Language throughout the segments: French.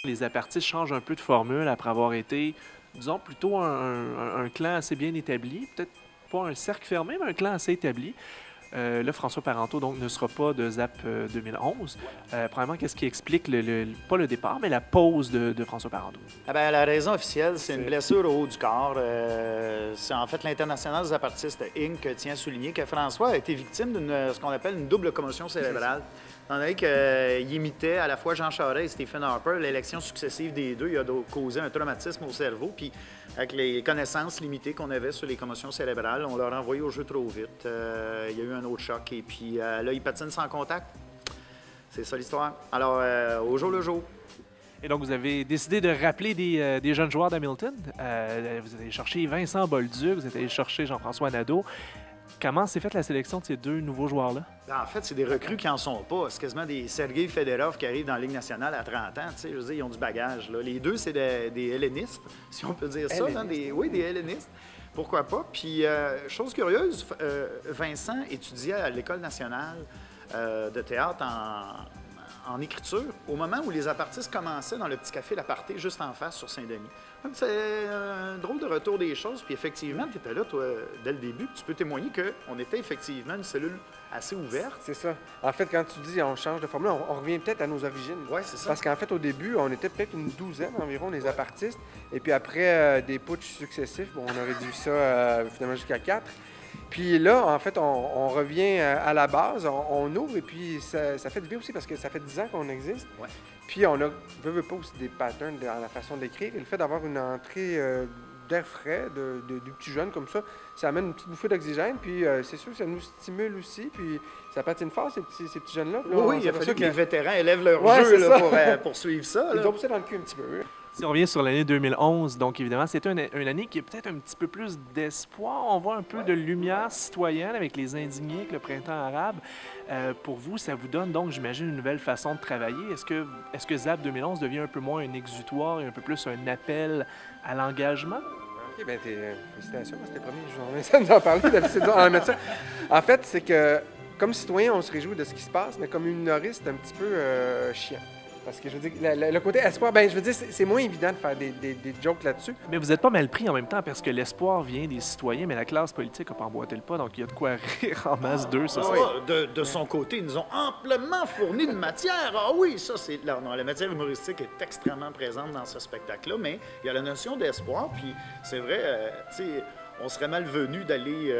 Les apartistes changent un peu de formule après avoir été, disons, plutôt un clan assez bien établi. Peut-être pas un cercle fermé, mais un clan assez établi. Là, François Parenteau, donc, ne sera pas de ZAP 2011. Premièrement, qu'est-ce qui explique, pas le départ, mais la pause de François Parenteau? Ah ben, la raison officielle, c'est une blessure au haut du corps. C'est en fait l'International des apartistes Inc. tient à souligner que François a été victime d'une ce qu'on appelle une double commotion cérébrale. Étant donné qu'il imitait à la fois Jean Charest et Stephen Harper, l'élection successive des deux, il a causé un traumatisme au cerveau. Puis, avec les connaissances limitées qu'on avait sur les commotions cérébrales, on l'a envoyé au jeu trop vite. Il y a eu un autre choc et puis là, il patine sans contact. C'est ça l'histoire. Alors, au jour le jour. Et donc, vous avez décidé de rappeler des jeunes joueurs d'Hamilton. Vous allez chercher Vincent Bolduc, vous êtes allé chercher Jean-François Nadeau. Comment s'est faite la sélection de ces deux nouveaux joueurs-là? En fait, c'est des recrues qui n'en sont pas. C'est quasiment des Sergei Fedorov qui arrivent dans la Ligue nationale à 30 ans. Je veux dire, ils ont du bagage. Là. Les deux, c'est des hellénistes, si on peut dire ça. Hein, oui, des hellénistes. Pourquoi pas? Puis, chose curieuse, Vincent étudiait à l'École nationale de théâtre en écriture au moment où les apartistes commençaient dans le petit café L'Aparté, juste en face sur Saint-Denis. C'est un drôle de retour des choses. Puis effectivement, tu étais là, toi, dès le début. Tu peux témoigner qu'on était effectivement une cellule assez ouverte. C'est ça. En fait, quand tu dis on change de formule, on revient peut-être à nos origines. Oui, c'est ça. Parce qu'en fait, au début, on était peut-être une douzaine environ, les apartistes. Et puis après des putschs successifs, bon, on a réduit ça finalement jusqu'à 4. Puis là, en fait, on revient à la base, on ouvre et puis ça fait du bien aussi parce que ça fait 10 ans qu'on existe. Ouais. Puis on a, veut pas aussi des patterns dans la façon d'écrire. Et le fait d'avoir une entrée d'air frais, de petits jeunes comme ça amène une petite bouffée d'oxygène. Puis c'est sûr que ça nous stimule aussi. Puis ça patine fort, ces petits jeunes-là. Oui, il a fallu que les vétérans élèvent leur jeu là, pour poursuivre ça. Ils ont poussé dans le cul un petit peu. Si on revient sur l'année 2011, donc évidemment, c'était une année qui a peut-être un petit peu plus d'espoir. On voit un peu de lumière citoyenne avec les indignés, avec le printemps arabe. Pour vous, ça vous donne donc, j'imagine, une nouvelle façon de travailler. Est-ce que ZAP 2011 devient un peu moins un exutoire et un peu plus un appel à l'engagement? OK, bien, félicitations, c'était le premier journaliste à nous en parler, d'habitude, on va mettre ça. En fait, c'est que, comme citoyen, on se réjouit de ce qui se passe, mais comme humoriste, c'est un petit peu chiant. Parce que je veux dire, le côté espoir, ben je veux dire, c'est moins évident de faire des jokes là-dessus. Mais vous n'êtes pas mal pris en même temps parce que l'espoir vient des citoyens, mais la classe politique n'a pas emboîté le pas, donc il y a de quoi rire en masse d'eux, ça. De son côté, ils nous ont amplement fourni de matière. Ah oui, ça c'est... Non, la matière humoristique est extrêmement présente dans ce spectacle-là, mais il y a la notion d'espoir, puis c'est vrai, tu sais... On serait malvenu d'aller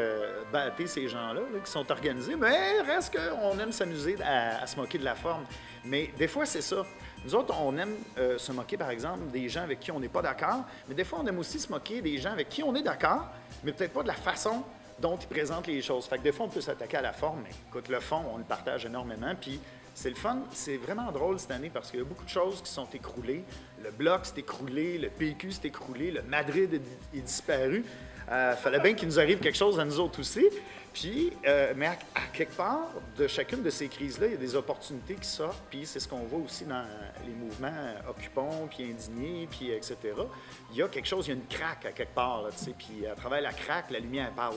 battre ces gens-là qui sont organisés, mais reste qu'on aime s'amuser à se moquer de la forme. Mais des fois, c'est ça. Nous autres, on aime se moquer, par exemple, des gens avec qui on n'est pas d'accord, mais des fois, on aime aussi se moquer des gens avec qui on est d'accord, mais peut-être pas de la façon dont ils présentent les choses. Fait que des fois, on peut s'attaquer à la forme, mais écoute, le fond, on le partage énormément, puis c'est le fun. C'est vraiment drôle cette année parce qu'il y a beaucoup de choses qui sont écroulées. Le Bloc s'est écroulé, le PQ s'est écroulé, le Madrid est disparu. Fallait bien qu'il nous arrive quelque chose à nous autres aussi. Puis, mais à quelque part, de chacune de ces crises-là, il y a des opportunités qui sortent. Puis c'est ce qu'on voit aussi dans les mouvements occupants, puis indignés, puis etc. Il y a quelque chose, il y a une craque à quelque part, là, tu sais. Puis à travers la craque, la lumière passe.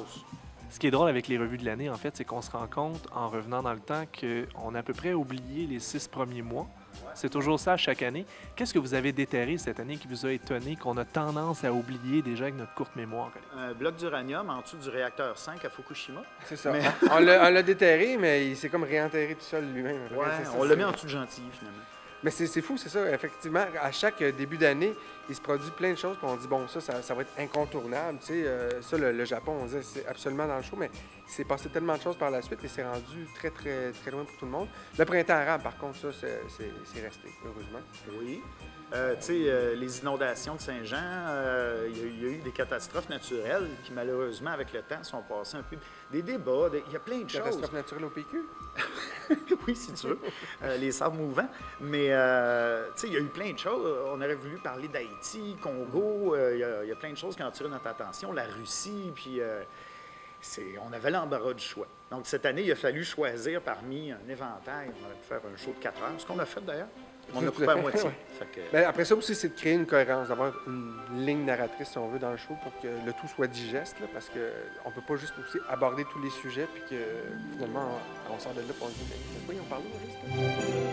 Ce qui est drôle avec les revues de l'année, en fait, c'est qu'on se rend compte, en revenant dans le temps, qu'on a à peu près oublié les 6 premiers mois. C'est toujours ça chaque année. Qu'est-ce que vous avez déterré cette année qui vous a étonné, qu'on a tendance à oublier déjà avec notre courte mémoire? Un bloc d'uranium en dessous du réacteur 5 à Fukushima. C'est ça. Mais... on l'a déterré, mais il s'est comme réenterré tout seul lui-même. Ouais, on l'a mis en dessous de gentil, finalement. Mais c'est fou, c'est ça. Effectivement, à chaque début d'année, il se produit plein de choses, puis on dit, bon, ça va être incontournable. Tu sais, ça, le Japon, on disait, c'est absolument dans le show, mais il s'est passé tellement de choses par la suite et c'est rendu très, très, très loin pour tout le monde. Le printemps arabe, par contre, ça, c'est resté, heureusement. Oui. Tu sais, les inondations de Saint-Jean, il y a eu des catastrophes naturelles qui, malheureusement, avec le temps, sont passées un peu... Des débats, il y a plein de choses. Catastrophes naturelles au PQ? Oui, si tu veux. Les sables mouvants. Mais, tu sais, il y a eu plein de choses. On aurait voulu parler d'Haïti, Congo. Il y a plein de choses qui ont attiré notre attention. La Russie, puis... on avait l'embarras du choix. Donc, cette année, il a fallu choisir parmi un éventail. On aurait pu faire un show de 4 heures, ce qu'on a fait d'ailleurs. On a coupé à moitié. Bien, après ça aussi, c'est de créer une cohérence, d'avoir une ligne narratrice, si on veut, dans le show pour que le tout soit digeste, là, parce qu'on ne peut pas juste aussi aborder tous les sujets, puis que finalement, on sort de là et on se dit, mais de quoi ils ont parlé, juste?